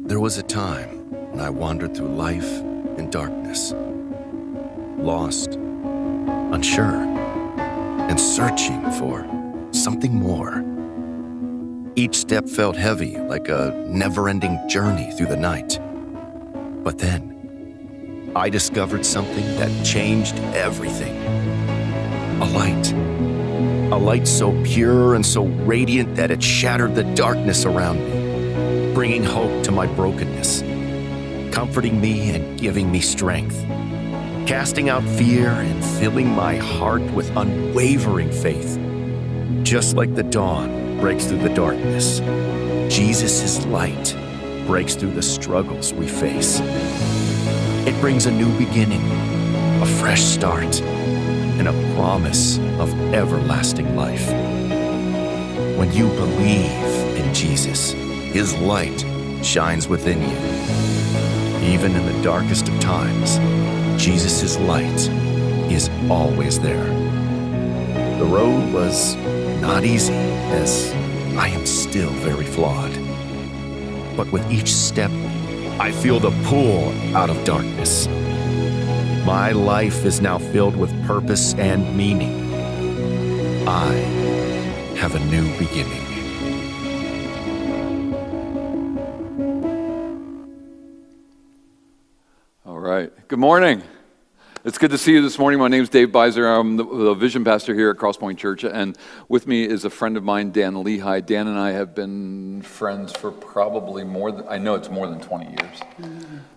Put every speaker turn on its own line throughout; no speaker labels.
There was a time when I wandered through life in darkness, lost, unsure, and searching for something more. Each step felt heavy, like a never-ending journey through the night. But then, I discovered something that changed everything. A light. A light so pure and so radiant that it shattered the darkness around me, bringing hope to my brokenness, comforting me and giving me strength, casting out fear and filling my heart with unwavering faith. Just like the dawn breaks through the darkness, Jesus' light breaks through the struggles we face. It brings a new beginning, a fresh start, and a promise of everlasting life. When you believe in Jesus, His light shines within you. Even in the darkest of times, Jesus' light is always there. The road was not easy, as I am still very flawed. But with each step, I feel the pull out of darkness. My life is now filled with purpose and meaning. I have a new beginning.
All right. Good morning. It's good to see you this morning. My name is Dave Beiser. I'm the vision pastor here at Crosspoint Church, and with me is a friend of mine, Dan Lehigh. Dan and I have been friends for probably more than 20 years.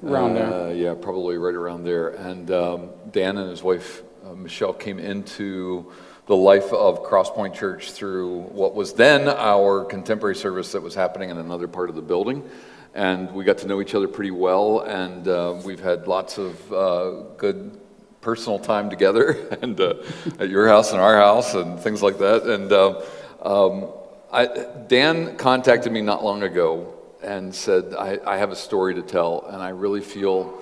Around there.
Yeah, probably right around there. And Dan and his wife, Michelle, came into the life of Crosspoint Church through what was then our contemporary service that was happening in another part of the building. And we got to know each other pretty well, and we've had lots of good personal time together, and at your house and our house, and things like that. And Dan contacted me not long ago and said, I have a story to tell, and I really feel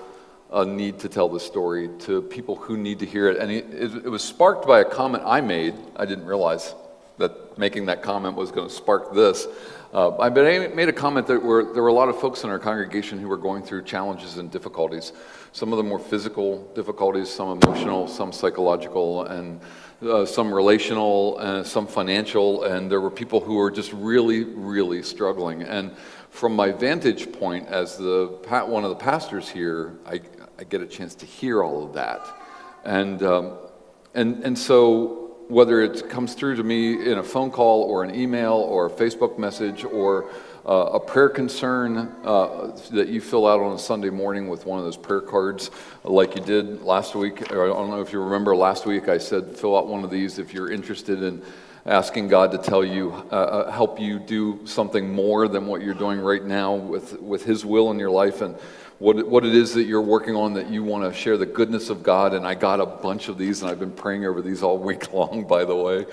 a need to tell this story to people who need to hear it. And it was sparked by a comment I made. I didn't realize that making that comment was going to spark this. I made a comment that there were a lot of folks in our congregation who were going through challenges and difficulties. Some of them were physical difficulties, some emotional, some psychological, and some relational, and some financial, and there were people who were just really, really struggling. And from my vantage point as one of the pastors here, I get a chance to hear all of that. And so whether it comes through to me in a phone call or an email or a Facebook message or a prayer concern that you fill out on a Sunday morning with one of those prayer cards like you did last week. Or I don't know if you remember last week I said fill out one of these if you're interested in asking God to tell you, help you do something more than what you're doing right now with His will in your life, and what it is that you're working on that you want to share the goodness of God. And I got a bunch of these, and I've been praying over these all week long, by the way.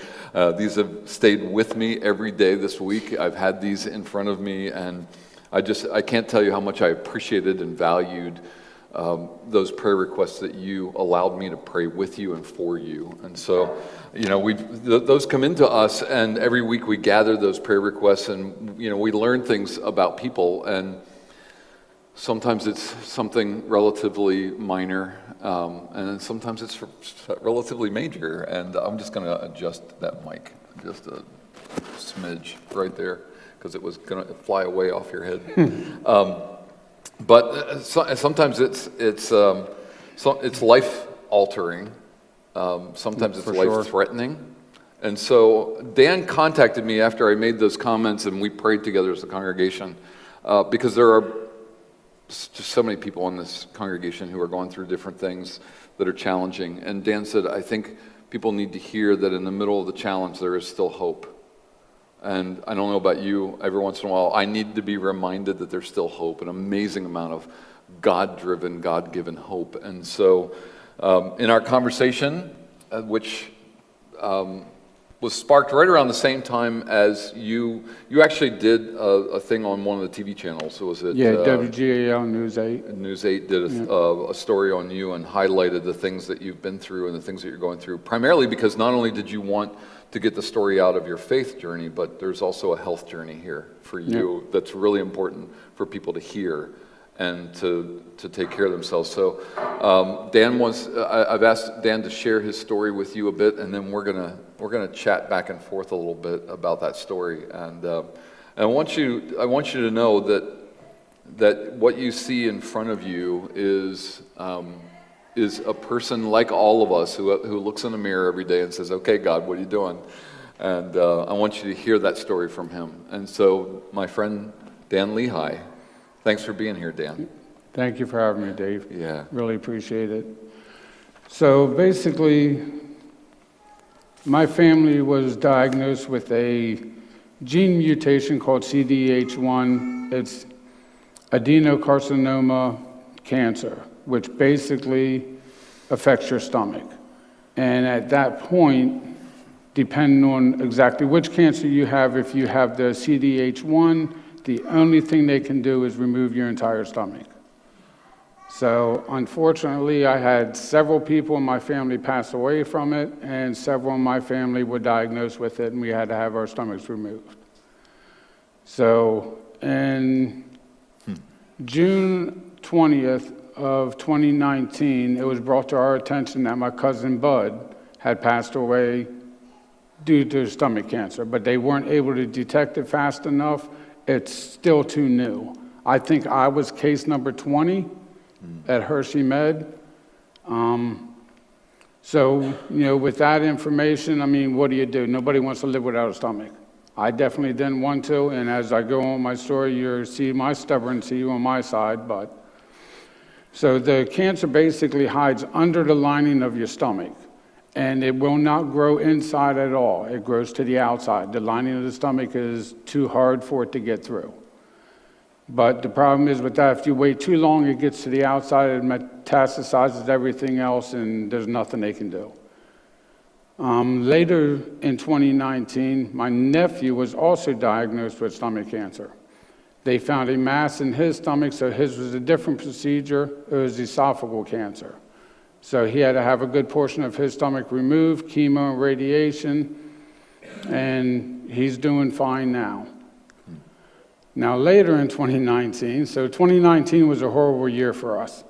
These have stayed with me every day this week. I've had these in front of me, and I can't tell you how much I appreciated and valued those prayer requests that you allowed me to pray with you and for you. And so, those come into us, and every week we gather those prayer requests, and we learn things about people, and sometimes it's something relatively minor, and then sometimes it's relatively major. And I'm just going to adjust that mic just a smidge right there because it was going to fly away off your head. But sometimes it's life altering. Sometimes it's life threatening. And so Dan contacted me after I made those comments, and we prayed together as a congregation because there are just so many people in this congregation who are going through different things that are challenging. And Dan said, I think people need to hear that in the middle of the challenge there is still hope. And I don't know about you, every once in a while I need to be reminded that there's still hope, an amazing amount of God-driven, God-given hope. And so in our conversation, which was sparked right around the same time as you actually did a thing on one of the TV channels. Was it?
Yeah, WGAL News 8.
News 8 did a story on you and highlighted the things that you've been through and the things that you're going through, primarily because not only did you want to get the story out of your faith journey, but there's also a health journey here for you that's really important for people to hear and to take care of themselves. So I've asked Dan to share his story with you a bit, and then we're gonna chat back and forth a little bit about that story. And I want you to know that what you see in front of you is a person like all of us who looks in the mirror every day and says, "Okay, God, what are you doing?" And I want you to hear that story from him. And so, my friend Dan Lehigh, thanks for being here, Dan.
Thank you for having me, Dave.
Yeah.
Really appreciate it. So basically, my family was diagnosed with a gene mutation called CDH1. It's adenocarcinoma cancer, which basically affects your stomach. And at that point, depending on exactly which cancer you have, if you have the CDH1, the only thing they can do is remove your entire stomach. So unfortunately, I had several people in my family pass away from it, and several in my family were diagnosed with it, and we had to have our stomachs removed. So in June 20th of 2019, it was brought to our attention that my cousin Bud had passed away due to stomach cancer, but they weren't able to detect it fast enough. It's still too new. I think I was case number 20 at Hershey Med. So, with that information, what do? Nobody wants to live without a stomach. I definitely didn't want to, and as I go on my story, you'll see my stubborncy on my side. So the cancer basically hides under the lining of your stomach, and it will not grow inside at all. It grows to the outside. The lining of the stomach is too hard for it to get through. But the problem is with that, if you wait too long, it gets to the outside, it metastasizes everything else, and there's nothing they can do. Later in 2019, my nephew was also diagnosed with stomach cancer. They found a mass in his stomach, so his was a different procedure. It was esophageal cancer. So he had to have a good portion of his stomach removed, chemo and radiation, and he's doing fine now. Now later in 2019, so 2019 was a horrible year for us.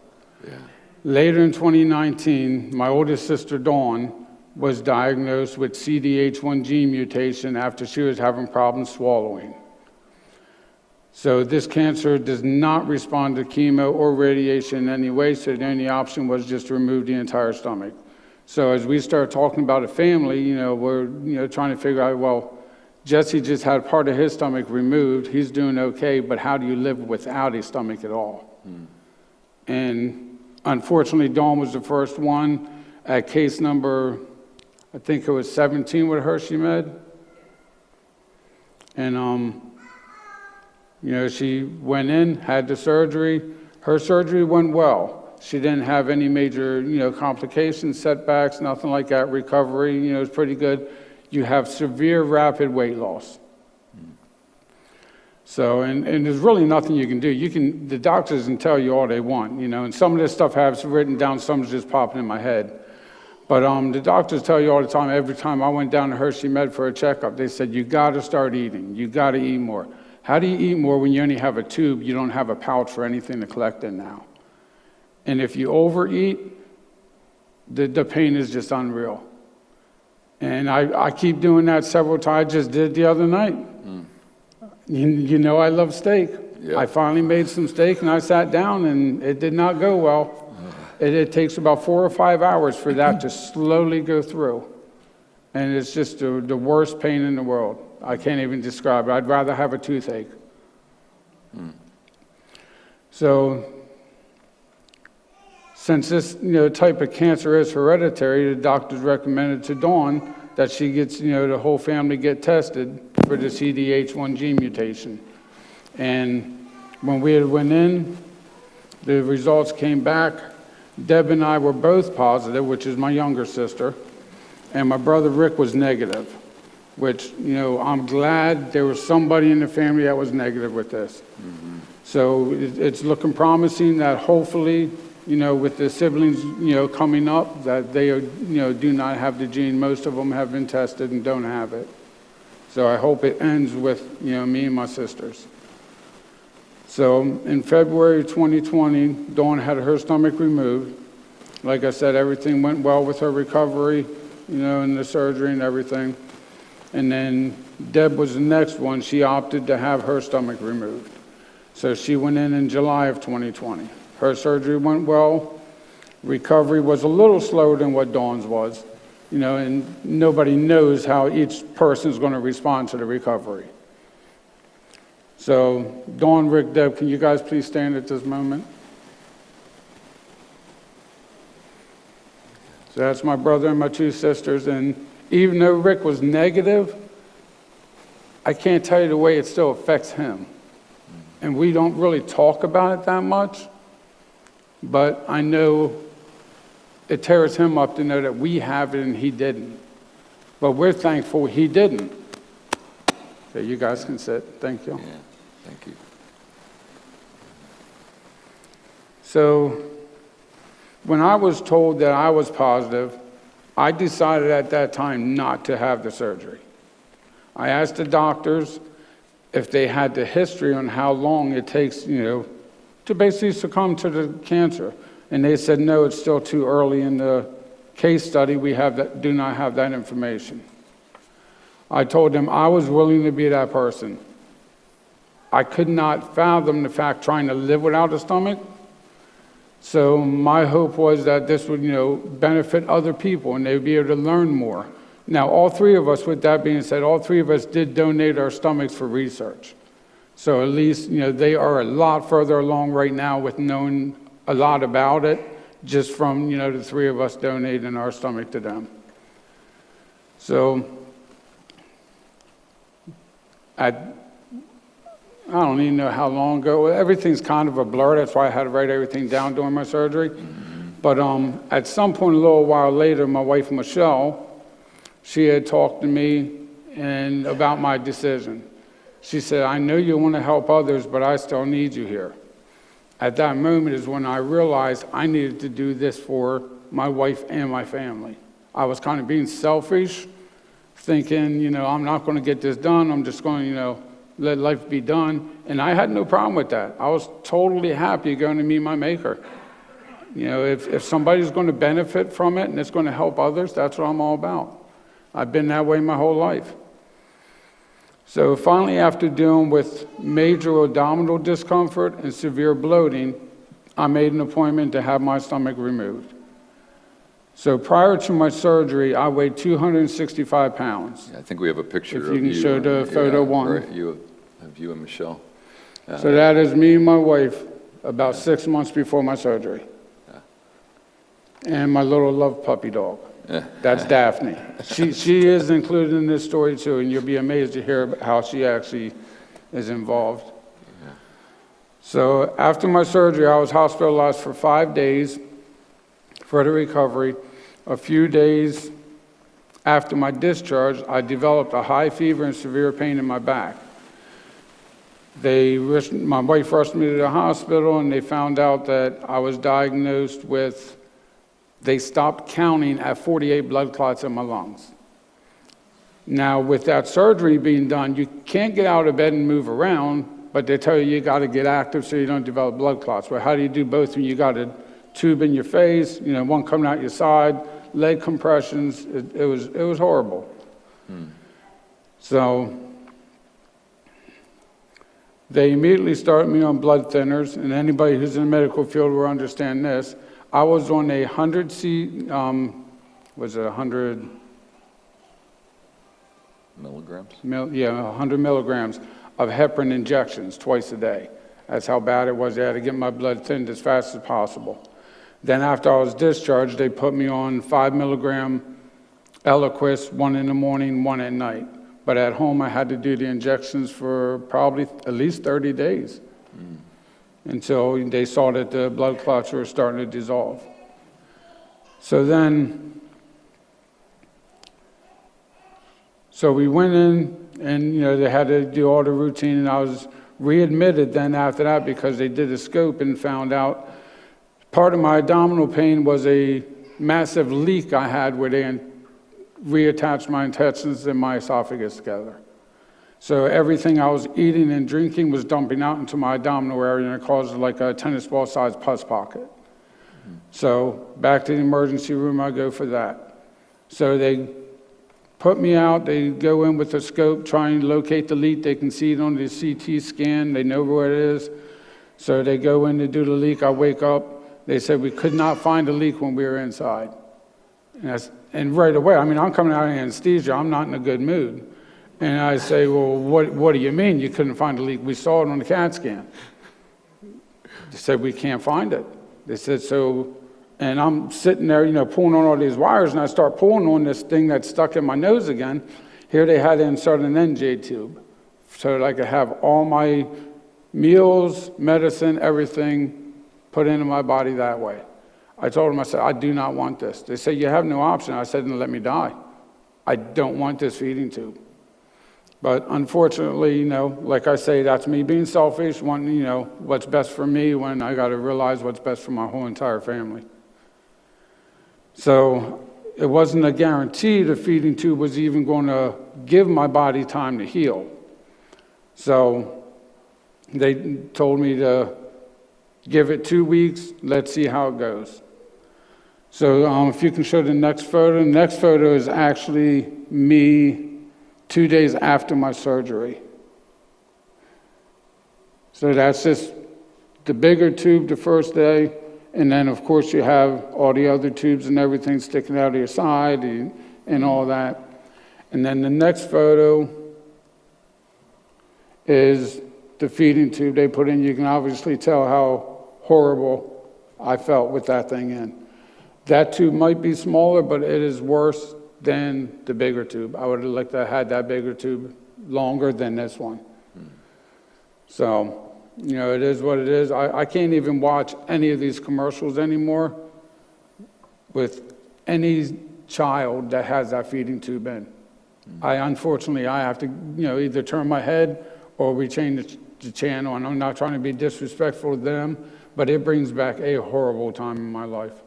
Yeah.
Later in 2019, my oldest sister Dawn was diagnosed with CDH1 gene mutation after she was having problems swallowing. So this cancer does not respond to chemo or radiation in any way, so the only option was just to remove the entire stomach. So as we start talking about a family, we're trying to figure out, well, Jesse just had part of his stomach removed. He's doing okay, but how do you live without a stomach at all? And unfortunately, Dawn was the first one at case number, I think it was 17 with Hershey Med. And, she went in, had the surgery. Her surgery went well. She didn't have any major, complications, setbacks, nothing like that. Recovery, was pretty good. You have severe rapid weight loss. So, and there's really nothing you can do. The doctors can tell you all they want, and some of this stuff I have written down, some's just popping in my head. But the doctors tell you all the time, every time I went down to Hershey Med for a checkup, they said, you gotta start eating, you gotta eat more. How do you eat more when you only have a tube, you don't have a pouch for anything to collect in now? And if you overeat, the pain is just unreal. And I keep doing that several times. I just did it the other night. I love steak.
Yep.
I finally made some steak and I sat down and it did not go well. It takes about 4 or 5 hours for that to slowly go through. And it's just the worst pain in the world. I can't even describe it. I'd rather have a toothache. So since this type of cancer is hereditary, the doctors recommended to Dawn that she gets, the whole family get tested for the CDH1 gene mutation. And when we went in, the results came back. Deb and I were both positive, which is my younger sister, and my brother Rick was negative. which, I'm glad there was somebody in the family that was negative with this. So it's looking promising that hopefully, with the siblings, coming up, that they, do not have the gene. Most of them have been tested and don't have it. So I hope it ends with, me and my sisters. So in February 2020, Dawn had her stomach removed. Like I said, everything went well with her recovery, and the surgery and everything. And then Deb was the next one. She opted to have her stomach removed. So she went in July of 2020. Her surgery went well. Recovery was a little slower than what Dawn's was, and nobody knows how each person's going to respond to the recovery. So Dawn, Rick, Deb, can you guys please stand at this moment? So that's my brother and my two sisters, and even though Rick was negative, I can't tell you the way it still affects him. And we don't really talk about it that much, but I know it tears him up to know that we have it and he didn't. But we're thankful he didn't. Okay, you guys can sit. Thank you.
Yeah, thank you.
So when I was told that I was positive, I decided at that time not to have the surgery. I asked the doctors if they had the history on how long it takes, to basically succumb to the cancer. And they said, no, it's still too early in the case study. We do not have that information. I told them I was willing to be that person. I could not fathom the fact trying to live without a stomach. So my hope was that this would, benefit other people and they'd be able to learn more. Now, all three of us, with that being said, all three of us did donate our stomachs for research. So at least, they are a lot further along right now with knowing a lot about it, just from, the three of us donating our stomach to them. So I don't even know how long ago. Everything's kind of a blur. That's why I had to write everything down during my surgery. But at some point, a little while later, my wife, Michelle, she had talked to me about my decision. She said, I know you want to help others, but I still need you here. At that moment is when I realized I needed to do this for my wife and my family. I was kind of being selfish, thinking, I'm not going to get this done. I'm just going to, let life be done. And I had no problem with that. I was totally happy going to meet my maker. If somebody's going to benefit from it and it's going to help others, that's what I'm all about. I've been that way my whole life. So finally, after dealing with major abdominal discomfort and severe bloating, I made an appointment to have my stomach removed. So prior to my surgery, I weighed 265 pounds.
Yeah, I think we have a picture
If
of
you can show the photo one.
Right, you and Michelle.
So that is me and my wife about 6 months before my surgery. And my little love puppy dog. That's Daphne. She is included in this story too, and you'll be amazed to hear how she actually is involved.
Yeah.
So after my surgery, I was hospitalized for 5 days for the recovery. A few days after my discharge, I developed a high fever and severe pain in my back. My wife rushed me to the hospital, and they found out that I was diagnosed with, they stopped counting at 48 blood clots in my lungs. Now, with that surgery being done, you can't get out of bed and move around, but they tell you got to get active so you don't develop blood clots. Well, how do you do both when you got a tube in your face, one coming out your side, leg compressions? It was horrible. So they immediately started me on blood thinners, and anybody who's in the medical field will understand this. I was on a 100
Milligrams?
100 milligrams of heparin injections twice a day. That's how bad it was. They had to get my blood thinned as fast as possible. Then after I was discharged, they put me on 5 milligram Eliquis, 1 in the morning, 1 at night. But at home, I had to do the injections for probably at least 30 days until they saw that the blood clots were starting to dissolve. So So we went in, and they had to do all the routine, and I was readmitted then after that because they did a scope and found out part of my abdominal pain was a massive leak I had where they reattached my intestines and my esophagus together. So everything I was eating and drinking was dumping out into my abdominal area, and it caused like a tennis ball sized pus pocket. So back to the emergency room I go for that. So they put me out, they go in with a scope, try and locate the leak. They can see it on the CT scan, they know where it is. So they go in to do the leak, I wake up, they said we could not find the leak when we were inside. And right away, I'm coming out of anesthesia, I'm not in a good mood. And I say, well, what do you mean you couldn't find the leak? We saw it on the CAT scan. They said, we can't find it. They said, so, and I'm sitting there, pulling on all these wires, and I start pulling on this thing that's stuck in my nose again. Here they had to insert an NJ tube so that I could have all my meals, medicine, everything put into my body that way. I told them, I said, I do not want this. They said, you have no option. I said, then let me die. I don't want this feeding tube. But unfortunately, like I say, that's me being selfish, wanting, what's best for me when I got to realize what's best for my whole entire family. So it wasn't a guarantee the feeding tube was even going to give my body time to heal. So they told me to give it 2 weeks, let's see how it goes. So if you can show the next photo is actually me 2 days after my surgery. So that's just the bigger tube the first day, and then of course you have all the other tubes and everything sticking out of your side and all that. And then the next photo is the feeding tube they put in. You can obviously tell how horrible I felt with that thing in. That tube might be smaller, but it is worse than the bigger tube. I would have liked to have had that bigger tube longer than this one. So, it is what it is. I can't even watch any of these commercials anymore with any child that has that feeding tube in. Unfortunately, I have to, either turn my head or we change the channel, and I'm not trying to be disrespectful to them, but it brings back a horrible time in my life.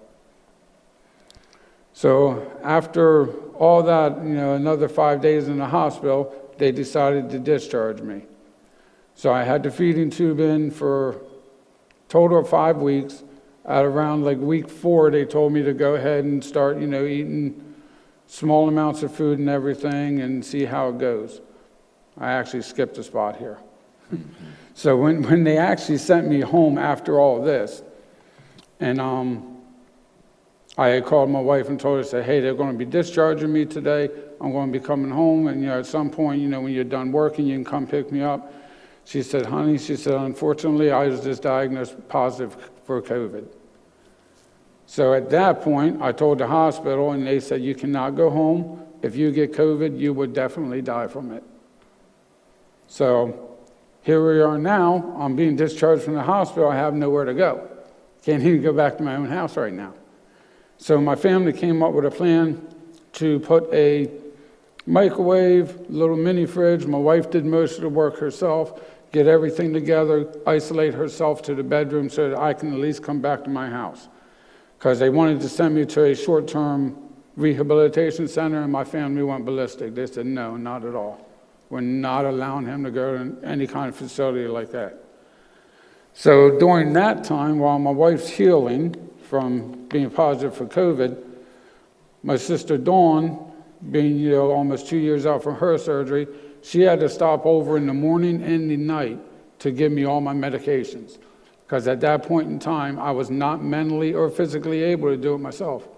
So after all that, another 5 days in the hospital, they decided to discharge me. So I had the feeding tube in for a total of 5 weeks. At around week 4, they told me to go ahead and start, eating small amounts of food and everything and see how it goes. I actually skipped a spot here. So when they actually sent me home after all this, and I had called my wife and told her, said, hey, they're going to be discharging me today. I'm going to be coming home, and at some point, when you're done working, you can come pick me up. She said, honey, unfortunately, I was just diagnosed positive for COVID. So at that point, I told the hospital, and they said, you cannot go home. If you get COVID, you would definitely die from it. So here we are now. I'm being discharged from the hospital. I have nowhere to go. Can't even go back to my own house right now. So my family came up with a plan to put a microwave, little mini fridge. My wife did most of the work herself, get everything together, isolate herself to the bedroom so that I can at least come back to my house. Because they wanted to send me to a short-term rehabilitation center, and my family went ballistic. They said, no, not at all. We're not allowing him to go to any kind of facility like that. So during that time, while my wife's healing from being positive for COVID, my sister Dawn, being almost 2 years out from her surgery, she had to stop over in the morning and the night to give me all my medications. Because at that point in time, I was not mentally or physically able to do it myself.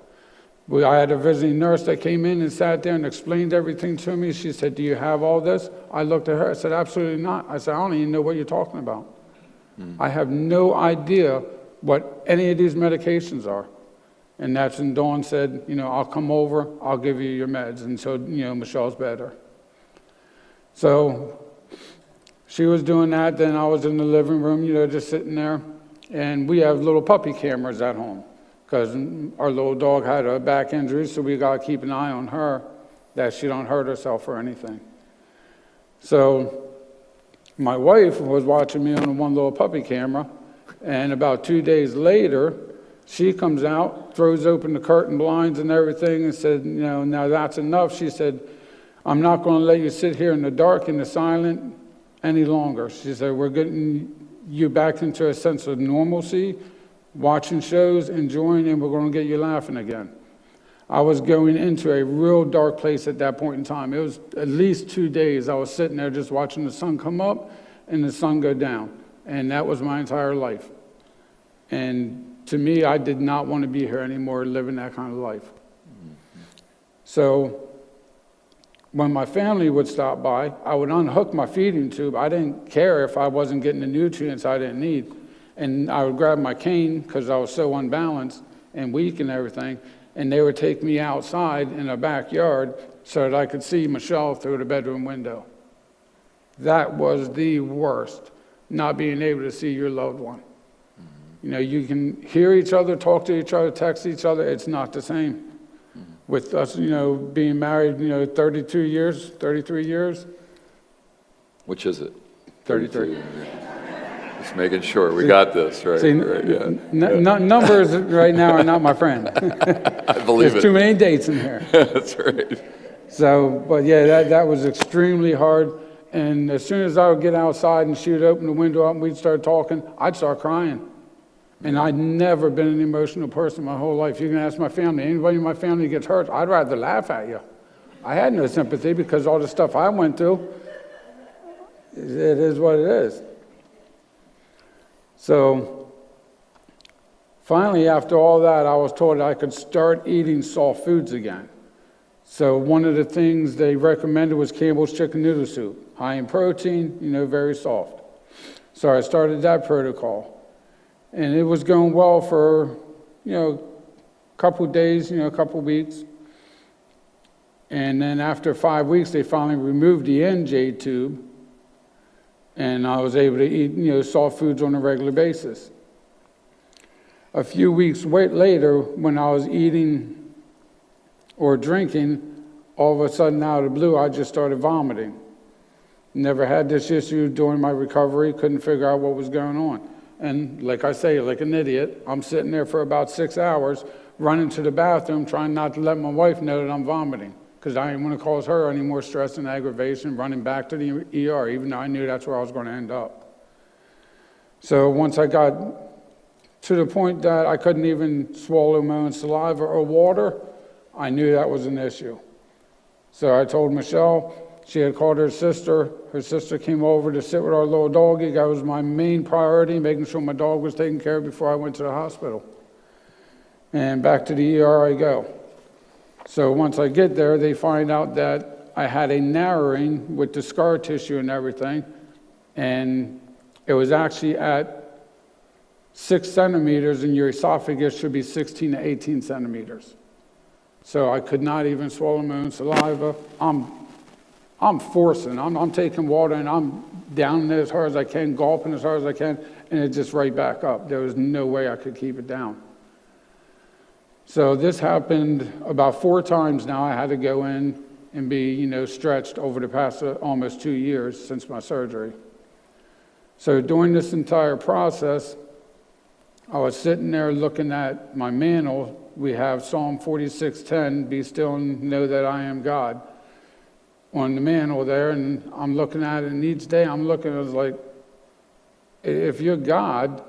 I had a visiting nurse that came in and sat there and explained everything to me. She said, do you have all this? I looked at her, I said, absolutely not. I said, I don't even know what you're talking about. I have no idea what any of these medications are. And that's when Dawn said, I'll come over, I'll give you your meds. And so, Michelle's better. So she was doing that, then I was in the living room, just sitting there. And we have little puppy cameras at home because our little dog had a back injury, so we got to keep an eye on her. that she don't hurt herself or anything. So my wife was watching me on one little puppy camera, and about 2 days later, she comes out, throws open the curtain blinds and everything, and said, now that's enough. She said, I'm not going to let you sit here in the dark and the silent any longer. She said, we're getting you back into a sense of normalcy, watching shows, enjoying, and we're going to get you laughing again. I was going into a real dark place at that point in time. It was at least 2 days. I was sitting there just watching the sun come up and the sun go down. And that was my entire life. And to me, I did not want to be here anymore living that kind of life. So when my family would stop by, I would unhook my feeding tube. I didn't care if I wasn't getting the nutrients I didn't need. And I would grab my cane because I was so unbalanced and weak and everything. And they would take me outside in a backyard so that I could see Michelle through the bedroom window. That was the worst, not being able to see your loved one. You can hear each other, talk to each other, text each other. It's not the same. With us, being married, 32 years, 33 years.
Which is it?
33.
Just making sure we got this, right?
See,
right, yeah.
Numbers right now are not my friend.
I believe
There's
it.
too many dates in here.
That's right.
So, but yeah, that was extremely hard. And as soon as I would get outside and she would open the window up and we'd start talking, I'd start crying. And I'd never been an emotional person my whole life. You can ask my family. Anybody in my family gets hurt, I'd rather laugh at you. I had no sympathy because all the stuff I went through, it is what it is. So finally, after all that, I was told I could start eating soft foods again. So one of the things they recommended was Campbell's chicken noodle soup, high in protein, very soft. So I started that protocol. And it was going well for, a couple days, a couple weeks. And then after 5 weeks, they finally removed the NJ tube. And I was able to eat, soft foods on a regular basis. A few weeks later, when I was eating or drinking, all of a sudden out of the blue, I just started vomiting. Never had this issue during my recovery, couldn't figure out what was going on. And like I say, like an idiot, I'm sitting there for about 6 hours, running to the bathroom, trying not to let my wife know that I'm vomiting, because I didn't want to cause her any more stress and aggravation, running back to the ER, even though I knew that's where I was going to end up. So once I got to the point that I couldn't even swallow my own saliva or water, I knew that was an issue. So I told Michelle. She had called her sister. Her sister came over to sit with our little doggy. That was my main priority, making sure my dog was taken care of before I went to the hospital. And back to the ER I go. So once I get there, they find out that I had a narrowing with the scar tissue and everything. And it was actually at 6 centimeters, and your esophagus should be 16 to 18 centimeters. So I could not even swallow my own saliva. I'm forcing, I'm taking water and I'm down as hard as I can, gulping as hard as I can, and it's just right back up. There was no way I could keep it down. So this happened about 4 times now. I had to go in and be, stretched over the past almost 2 years since my surgery. So during this entire process, I was sitting there looking at my mantle. We have Psalm 46:10, be still and know that I am God, on the mantle there, and I'm looking at it, and each day I'm looking, I was like, if you're God,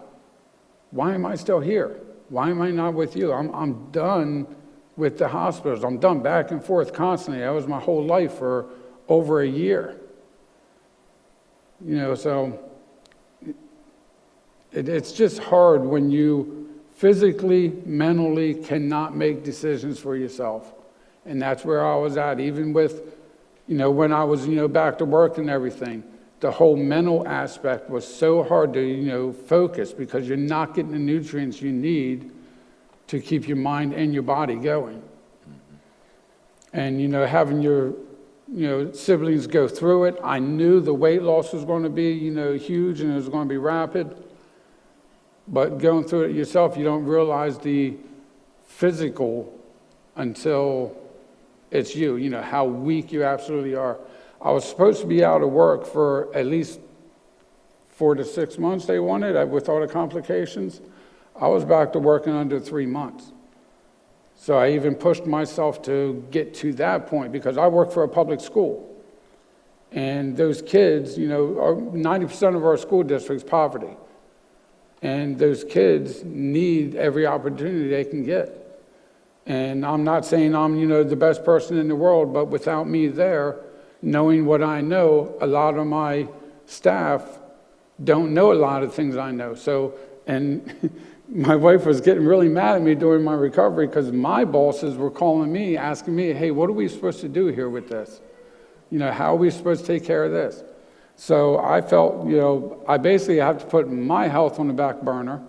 why am I still here? Why am I not with you? I'm done with the hospitals. I'm done back and forth constantly. That was my whole life for over a year. So it's just hard when you physically, mentally cannot make decisions for yourself. And that's where I was at, even with when I was, back to work and everything. The whole mental aspect was so hard to, focus, because you're not getting the nutrients you need to keep your mind and your body going. And, having your, siblings go through it, I knew the weight loss was going to be, huge, and it was going to be rapid. But going through it yourself, you don't realize the physical until it's you, how weak you absolutely are. I was supposed to be out of work for at least 4 to 6 months, they wanted, with all the complications. I was back to work in under 3 months. So I even pushed myself to get to that point because I work for a public school. And those kids, 90% of our school district's poverty. And those kids need every opportunity they can get. And I'm not saying I'm, the best person in the world, but without me there, knowing what I know, a lot of my staff don't know a lot of things I know. So, and my wife was getting really mad at me during my recovery because my bosses were calling me, asking me, hey, what are we supposed to do here with this? How are we supposed to take care of this? So I felt, I basically have to put my health on the back burner,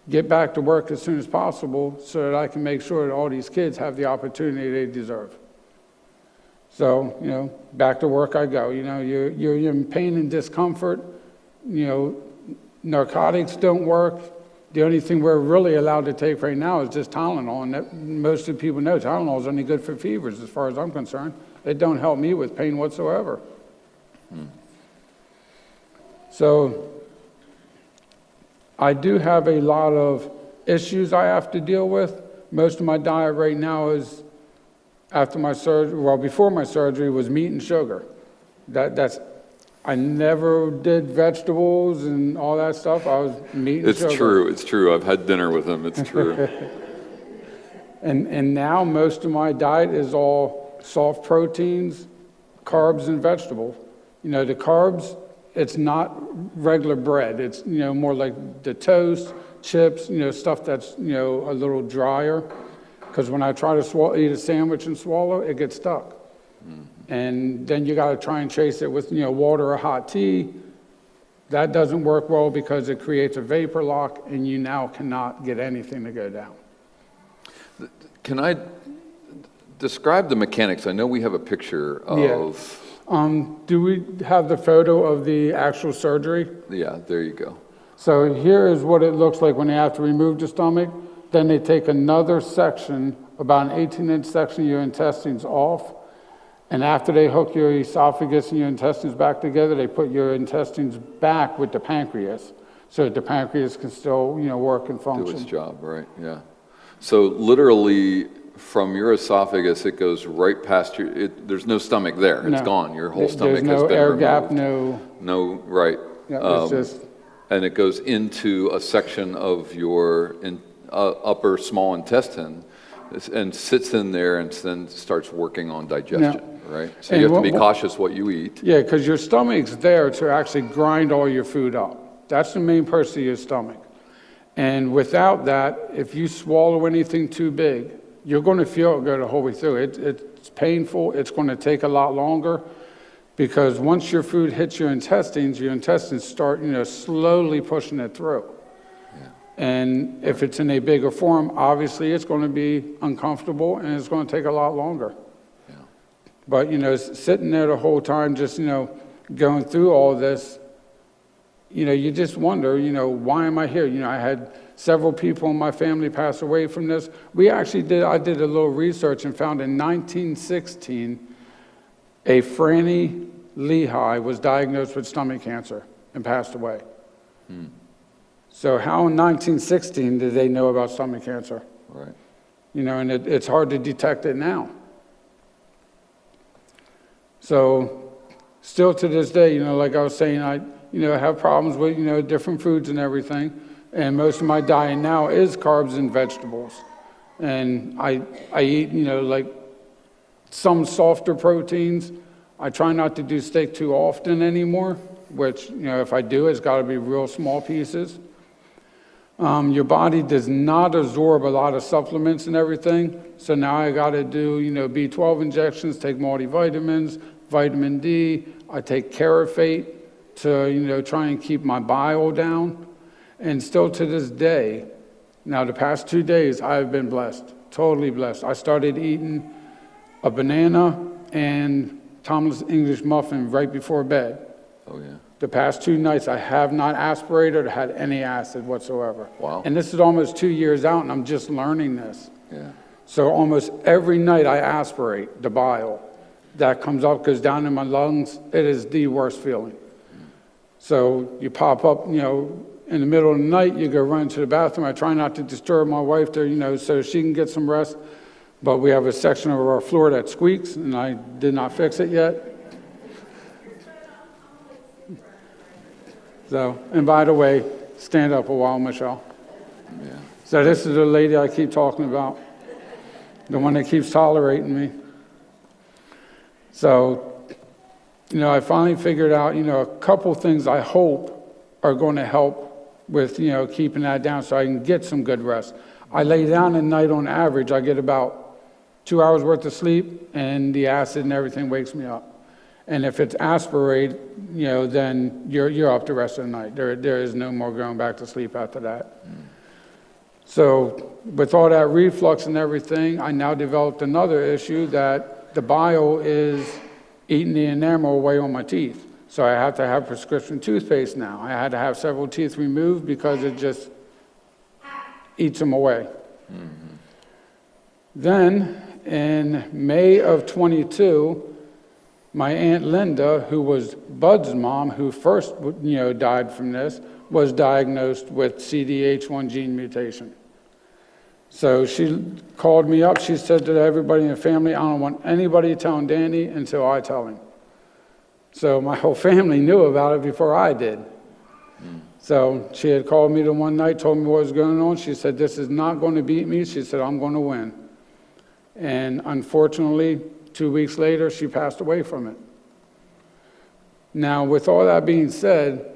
get back to work as soon as possible so that I can make sure that all these kids have the opportunity they deserve. So, back to work I go. You're in pain and discomfort. Narcotics don't work. The only thing we're really allowed to take right now is just Tylenol, and that, most of the people know Tylenol is only good for fevers as far as I'm concerned. It don't help me with pain whatsoever. So I do have a lot of issues I have to deal with. Most of my diet right now is after my surgery, before my surgery was meat and sugar. I never did vegetables and all that stuff. I was meat and sugar.
It's true. I've had dinner with him. It's true.
And now most of my diet is all soft proteins, carbs, and vegetables. The carbs, it's not regular bread. It's, more like the toast, chips, stuff that's, a little drier. Because when I try to eat a sandwich and swallow, it gets stuck. And then you got to try and chase it with, water or hot tea. That doesn't work well because it creates a vapor lock and you now cannot get anything to go down.
Can I describe the mechanics? I know we have a picture of...
Do we have the photo of the actual surgery?
Yeah, there you go.
So here is what it looks like when they have to remove the stomach. Then they take another section, about an 18-inch section of your intestines off. And after they hook your esophagus and your intestines back together, they put your intestines back with the pancreas so that the pancreas can still, work and function.
Do its job, right, yeah. So literally, from your esophagus, it goes right past there's no stomach there. It's gone. Your whole stomach has been removed.
There's no air gap, no,
right.
Yeah, it's just...
And it goes into a section of your upper small intestine and sits in there and then starts working on digestion, right? So you have to be cautious what you eat.
Yeah, because your stomach's there to actually grind all your food up. That's the main purpose of your stomach. And without that, if you swallow anything too big, you're going to feel it go the whole way through. It's painful. It's going to take a lot longer because once your food hits your intestines start, slowly pushing it through. Yeah. And if it's in a bigger form, obviously it's going to be uncomfortable and it's going to take a lot longer. Yeah. But, sitting there the whole time, just, going through all this, you just wonder, why am I here? I had several people in my family pass away from this. I did a little research and found in 1916, a Franny Lehigh was diagnosed with stomach cancer and passed away. So how in 1916 did they know about stomach cancer?
Right.
And it's hard to detect it now. So still to this day, like I was saying, I have problems with, different foods and everything. And most of my diet now is carbs and vegetables. And I eat, like some softer proteins. I try not to do steak too often anymore, which, if I do, it's got to be real small pieces. Your body does not absorb a lot of supplements and everything. So now I got to do, B12 injections, take multivitamins, vitamin D. I take Carafate to, try and keep my bile down. And still to this day, now the past 2 days, I've been blessed, totally blessed. I started eating a banana and Thomas English muffin right before bed.
Oh, yeah.
The past 2 nights, I have not aspirated or had any acid whatsoever.
Wow.
And this is almost 2 years out, and I'm just learning this.
Yeah.
So almost every night I aspirate the bile that comes up, because down in my lungs, it is the worst feeling. So you pop up, in the middle of the night, you go run to the bathroom. I try not to disturb my wife there, so she can get some rest. But we have a section of our floor that squeaks, and I did not fix it yet. So, and by the way, stand up a while, Michelle.
Yeah.
So this is the lady I keep talking about, the one that keeps tolerating me. So, I finally figured out, a couple things I hope are going to help with, keeping that down so I can get some good rest. I lay down at night on average, I get about 2 hours worth of sleep, and the acid and everything wakes me up. And if it's aspirate, then you're up the rest of the night. There is no more going back to sleep after that. So with all that reflux and everything, I now developed another issue that the bile is eating the enamel away on my teeth. So I have to have prescription toothpaste now. I had to have several teeth removed because it just eats them away. Mm-hmm. Then in May of 22, my Aunt Linda, who was Bud's mom, who first, died from this, was diagnosed with CDH1 gene mutation. So she called me up. She said to everybody in the family, I don't want anybody telling Danny until I tell him. So my whole family knew about it before I did. So she had called me the one night, told me what was going on. She said, this is not going to beat me. She said, I'm going to win. And unfortunately, 2 weeks later, she passed away from it. Now, with all that being said,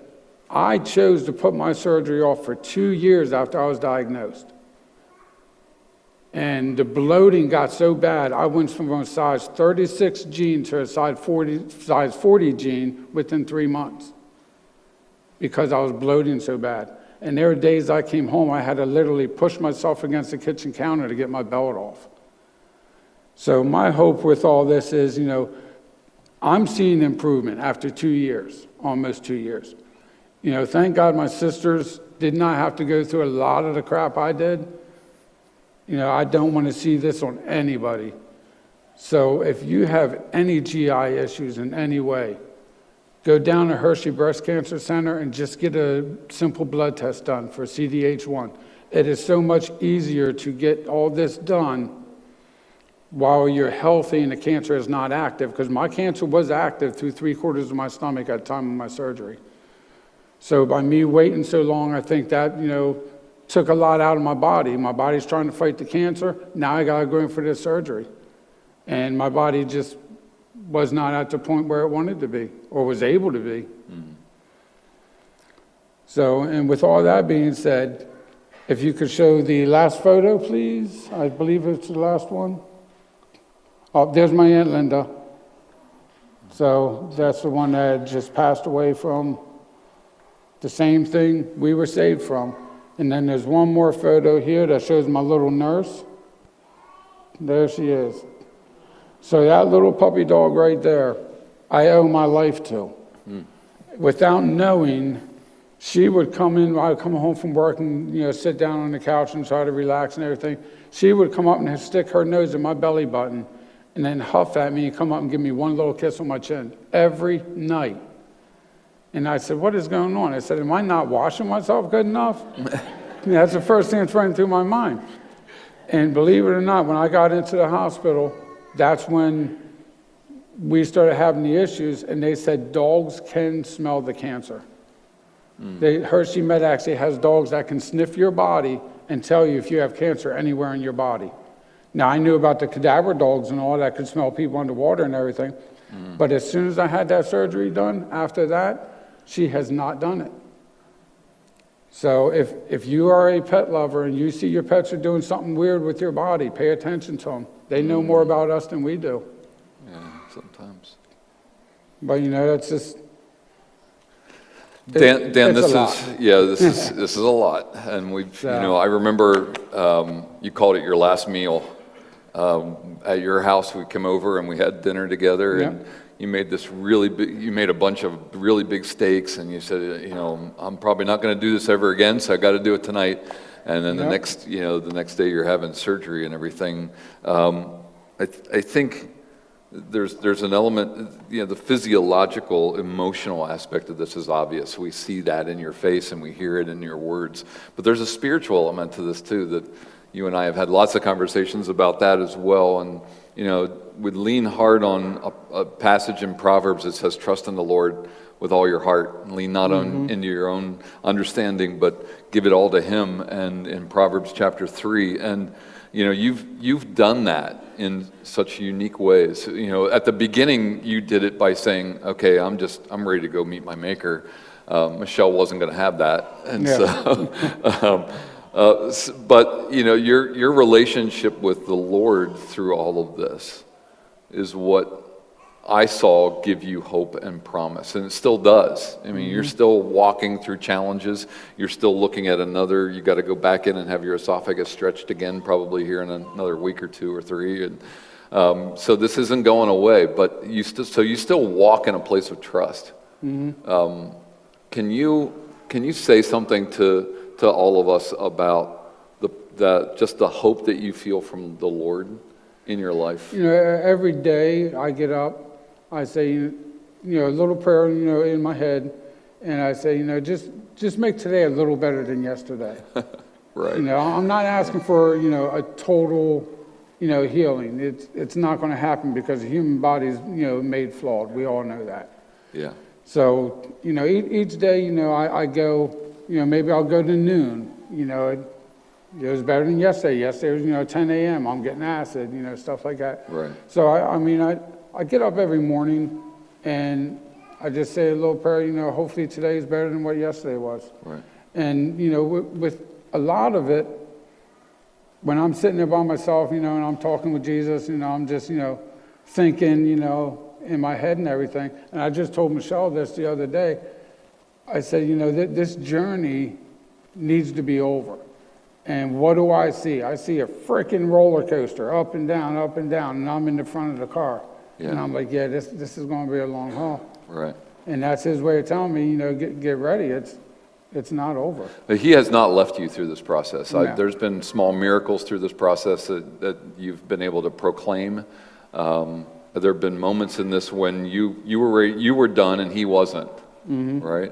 I chose to put my surgery off for 2 years after I was diagnosed. And the bloating got so bad, I went from a size 36 gene to a size 40 gene within 3 months because I was bloating so bad. And there were days I came home, I had to literally push myself against the kitchen counter to get my belt off. So my hope with all this is, I'm seeing improvement after 2 years, almost 2 years. Thank God my sisters did not have to go through a lot of the crap I did. I don't want to see this on anybody. So if you have any GI issues in any way, go down to Hershey Breast Cancer Center and just get a simple blood test done for CDH1. It is so much easier to get all this done while you're healthy and the cancer is not active, because my cancer was active through 3/4 of my stomach at the time of my surgery. So by me waiting so long, I think that, took a lot out of my body. My body's trying to fight the cancer. Now I got to go in for this surgery. And my body just was not at the point where it wanted to be or was able to be. Mm-hmm. So, and with all that being said, if you could show the last photo, please. I believe it's the last one. Oh, there's my Aunt Linda. So that's the one that just passed away from the same thing we were saved from. And then there's one more photo here that shows my little nurse. There she is. So that little puppy dog right there, I owe my life to. Without knowing, she would come in, I'd come home from work and sit down on the couch and try to relax and everything. She would come up and stick her nose in my belly button and then huff at me and come up and give me one little kiss on my chin every night. And I said, what is going on? I said, am I not washing myself good enough? That's the first thing that's running through my mind. And believe it or not, when I got into the hospital, that's when we started having the issues, and they said dogs can smell the cancer. Hershey Med actually has dogs that can sniff your body and tell you if you have cancer anywhere in your body. Now, I knew about the cadaver dogs and all that could smell people underwater and everything, but as soon as I had that surgery done, after that, she has not done it. So if you are a pet lover and you see your pets are doing something weird with your body, pay attention to them. They know more about us than we do.
Yeah, sometimes.
But that's just...
Dan, this is a lot, and we've I remember you called it your last meal at your house. We came over and we had dinner together, and you made you made a bunch of really big steaks, and you said, I'm probably not going to do this ever again, so I got to do it tonight. And then the next day you're having surgery and everything. I think there's an element, the physiological, emotional aspect of this is obvious. We see that in your face and we hear it in your words. But there's a spiritual element to this too, that you and I have had lots of conversations about that as well. And, we'd lean hard on a passage in Proverbs that says, trust in the Lord with all your heart, and lean not into your own understanding, but give it all to Him. And in Proverbs chapter 3, and you've done that in such unique ways. At the beginning, you did it by saying, "Okay, I'm ready to go meet my Maker." Michelle wasn't going to have that, and but your relationship with the Lord through all of this is what I saw give you hope and promise, and it still does. I mean, you're still walking through challenges. You're still looking at another. You got to go back in and have your esophagus stretched again, probably here in another week or 2 or 3. And so this isn't going away. But you still walk in a place of trust. Can you say something to all of us about just the hope that you feel from the Lord in your life?
Every day I get up, I say, a little prayer, in my head, and I say, just make today a little better than yesterday.
Right.
I'm not asking for, a total, healing. It's not going to happen because the human body is, made flawed. We all know that.
Yeah.
So, each day, I go, maybe I'll go to noon, it was better than yesterday. Yesterday was, 10 a.m. I'm getting acid, stuff like that.
Right.
So, I get up every morning and I just say a little prayer, hopefully today is better than what yesterday was.
Right.
And, with a lot of it, when I'm sitting there by myself, and I'm talking with Jesus, I'm just, thinking, in my head and everything. And I just told Michelle this the other day. I said, this journey needs to be over. And what do I see? I see a freaking roller coaster, up and down, and I'm in the front of the car.
Yeah.
And I'm like, this is going to be a long haul.
Right.
And that's His way of telling me, get ready. It's not over.
But He has not left you through this process.
No.
There's been small miracles through this process that you've been able to proclaim. There have been moments in this when you were done and He wasn't. Right.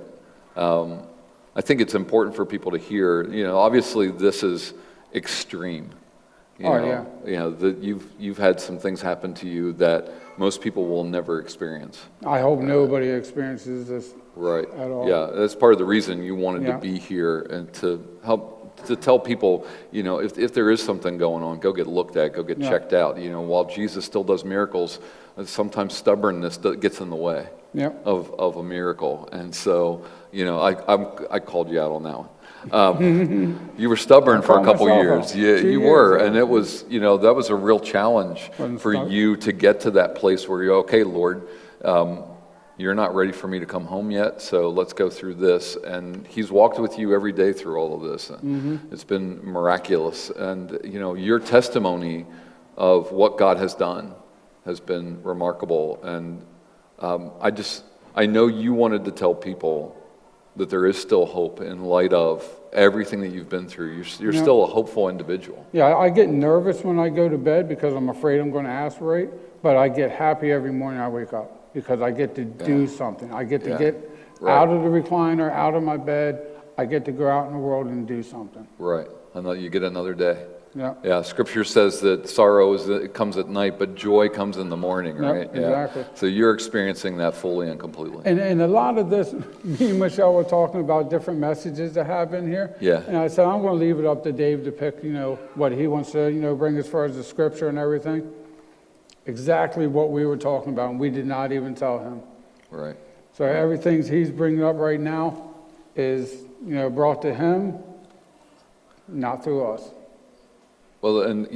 I think it's important for people to hear. Obviously this is extreme. That you've had some things happen to you that most people will never experience.
I hope nobody experiences this.
Right.
At all.
Yeah, that's part of the reason you wanted to be here and to help to tell people, if there is something going on, go get looked at, go get checked out. While Jesus still does miracles, sometimes stubbornness gets in the way of a miracle. And so, I called you out on that one. You were stubborn for a couple years. Yeah, you were, and it was, that was a real challenge for you to get to that place where you're okay, Lord. You're not ready for me to come home yet, so let's go through this. And He's walked with you every day through all of this. It's been miraculous. And, your testimony of what God has done has been remarkable. And I know you wanted to tell people that there is still hope in light of everything that you've been through. You're still a hopeful individual.
Yeah, I get nervous when I go to bed because I'm afraid I'm going to aspirate, but I get happy every morning I wake up because I get to do something. I get to get out of the recliner, out of my bed. I get to go out in the world and do something.
Right. And you get another day.
Yeah.
Yeah. Scripture says that sorrow comes at night, but joy comes in the morning, right?
Exactly.
So you're experiencing that fully and completely.
And a lot of this, me and Michelle were talking about different messages that have been here.
Yeah.
And I said, I'm going to leave it up to Dave to pick, what he wants to, bring as far as the scripture and everything. Exactly what we were talking about, and we did not even tell him.
Right.
So everything he's bringing up right now is, brought to him, not through us.
Well, and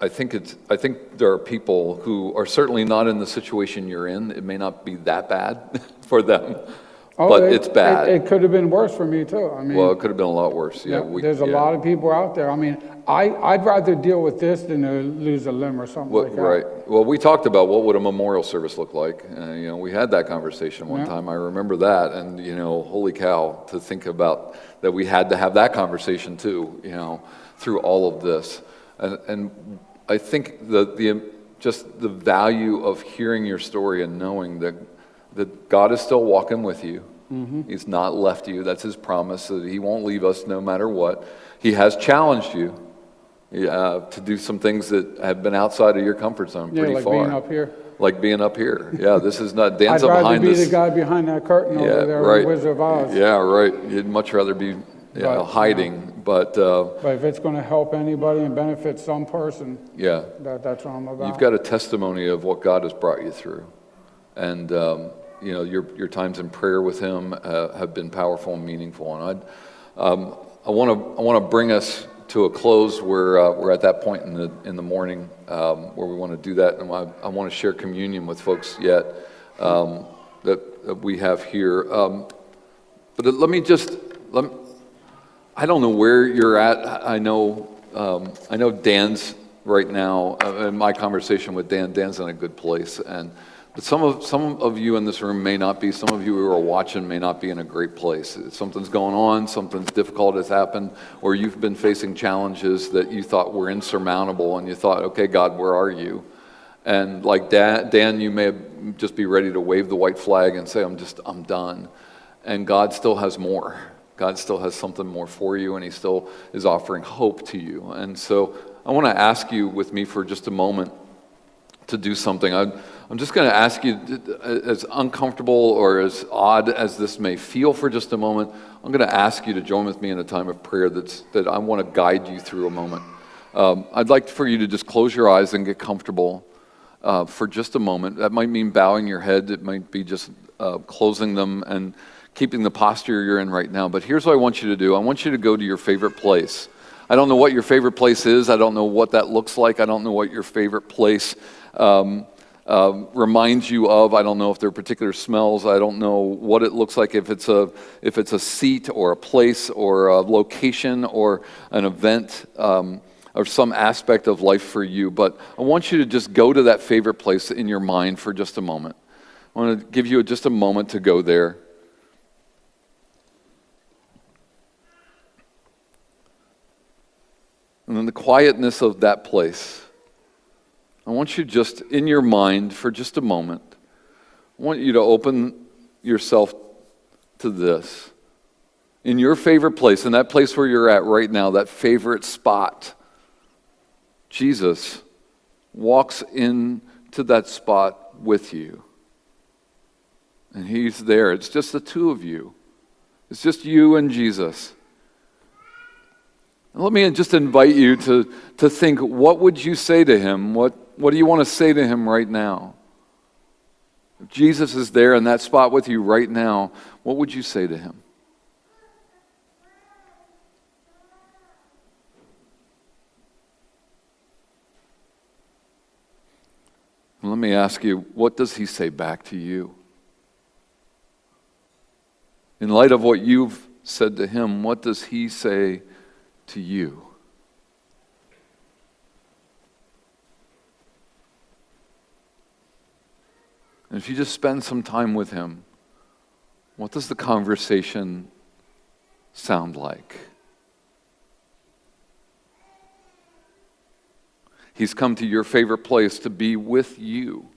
I think there are people who are certainly not in the situation you're in. It may not be that bad for them, but it's bad.
It could have been worse for me too. I mean,
Well, it could have been a lot worse. Yeah,
there's a lot of people out there. I mean, I'd rather deal with this than to lose a limb or something like that.
Right. Well, we talked about what would a memorial service look like. We had that conversation one time. I remember that, and holy cow, to think about that we had to have that conversation too. Through all of this, and I think just the value of hearing your story and knowing that God is still walking with you. Mm-hmm. He's not left you. That's his promise, that he won't leave us no matter what. He has challenged you to do some things that have been outside of your comfort zone pretty
like
far.
being up here.
Like being up here. Yeah, this is not, Dan's
I'd
up
rather
behind
be
this.
the guy behind that curtain over there in Wizard of Oz.
Yeah, right. You'd much rather be hiding. But
if it's going to help anybody and benefit some person, that's what I'm about.
You've got a testimony of what God has brought you through. And your times in prayer with him have been powerful and meaningful. And I want to bring us to a close. We're at that point in the morning where we want to do that, and I want to share communion with folks yet that we have here. But I don't know where you're at. I know Dan's right now. In my conversation with Dan's in a good place, but some of you in this room may not be. Some of you who are watching may not be in a great place. Something's going on, something's difficult has happened, or you've been facing challenges that you thought were insurmountable, and you thought, okay, God, where are you? And like Dan, you may just be ready to wave the white flag and say, I'm done. And God still has more. God still has something more for you, and he still is offering hope to you. And so I want to ask you with me for just a moment to do something. I'm just going to ask you, as uncomfortable or as odd as this may feel for just a moment, I'm going to ask you to join with me in a time of prayer that I want to guide you through a moment. I'd like for you to just close your eyes and get comfortable for just a moment. That might mean bowing your head. It might be just closing them and keeping the posture you're in right now. But here's what I want you to do. I want you to go to your favorite place. I don't know what your favorite place is. I don't know what that looks like. I don't know what your favorite place reminds you of. I don't know if there are particular smells. I don't know what it looks like, if it's a seat or a place or a location or an event or some aspect of life for you. But I want you to just go to that favorite place in your mind for just a moment. I want to give you just a moment to go there. And in the quietness of that place, I want you just, in your mind, for just a moment, I want you to open yourself to this. In your favorite place, in that place where you're at right now, that favorite spot, Jesus walks into that spot with you. And he's there. It's just the two of you. It's just you and Jesus. Let me just invite you to think, what would you say to him? What do you want to say to him right now? If Jesus is there in that spot with you right now, what would you say to him? Let me ask you, what does he say back to you? In light of what you've said to him, what does he say to you? And if you just spend some time with him, what does the conversation sound like? He's come to your favorite place to be with you.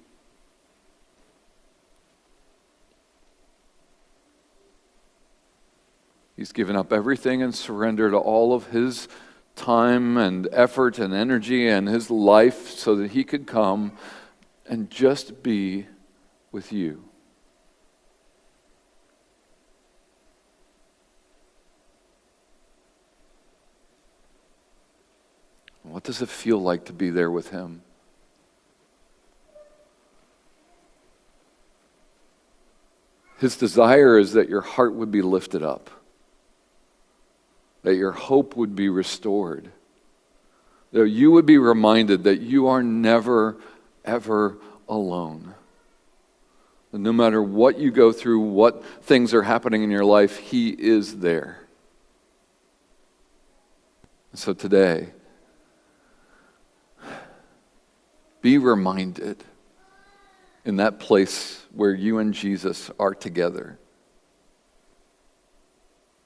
He's given up everything and surrendered all of his time and effort and energy and his life so that he could come and just be with you. What does it feel like to be there with him? His desire is that your heart would be lifted up, that your hope would be restored, that you would be reminded that you are never, ever alone. And no matter what you go through, what things are happening in your life, He is there. And so today, be reminded in that place where you and Jesus are together.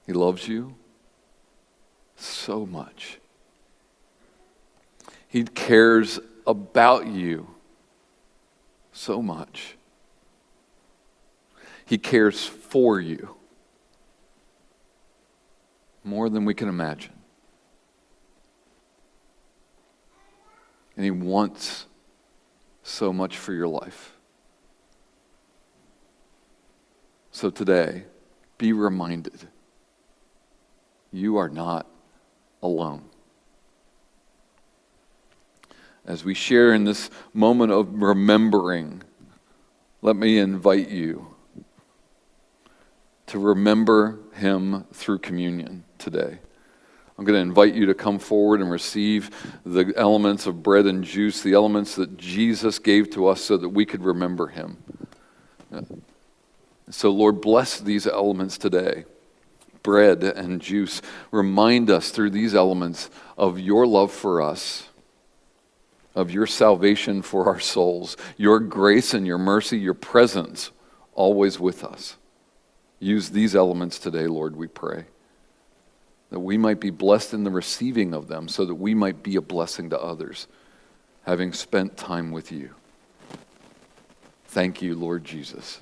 He loves you so much. He cares about you so much. He cares for you more than we can imagine. And He wants so much for your life. So today, be reminded, you are not alone. As we share in this moment of remembering, let me invite you to remember Him through communion today. I'm going to invite you to come forward and receive the elements of bread and juice, the elements that Jesus gave to us so that we could remember Him. So Lord, bless these elements today. Bread and juice. Remind us through these elements of your love for us, of your salvation for our souls, your grace and your mercy, your presence always with us. Use these elements today, Lord, we pray, that we might be blessed in the receiving of them so that we might be a blessing to others, having spent time with you. Thank you, Lord Jesus.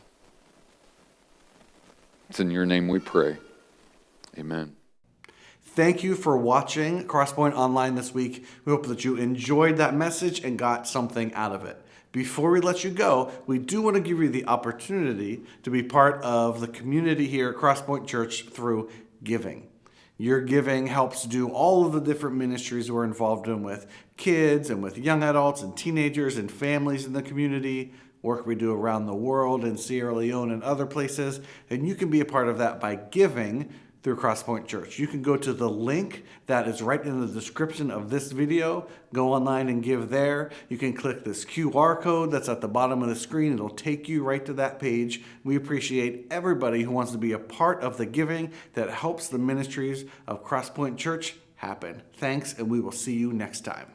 It's in your name we pray. Amen.
Thank you for watching Crosspoint Online this week. We hope that you enjoyed that message and got something out of it. Before we let you go, we do want to give you the opportunity to be part of the community here at Crosspoint Church through giving. Your giving helps do all of the different ministries we're involved in with kids and with young adults and teenagers and families in the community, work we do around the world in Sierra Leone and other places. And you can be a part of that by giving through Crosspoint Church. You can go to the link that is right in the description of this video, go online and give there. You can click this QR code that's at the bottom of the screen. It'll take you right to that page. We appreciate everybody who wants to be a part of the giving that helps the ministries of Crosspoint Church happen. Thanks, and we will see you next time.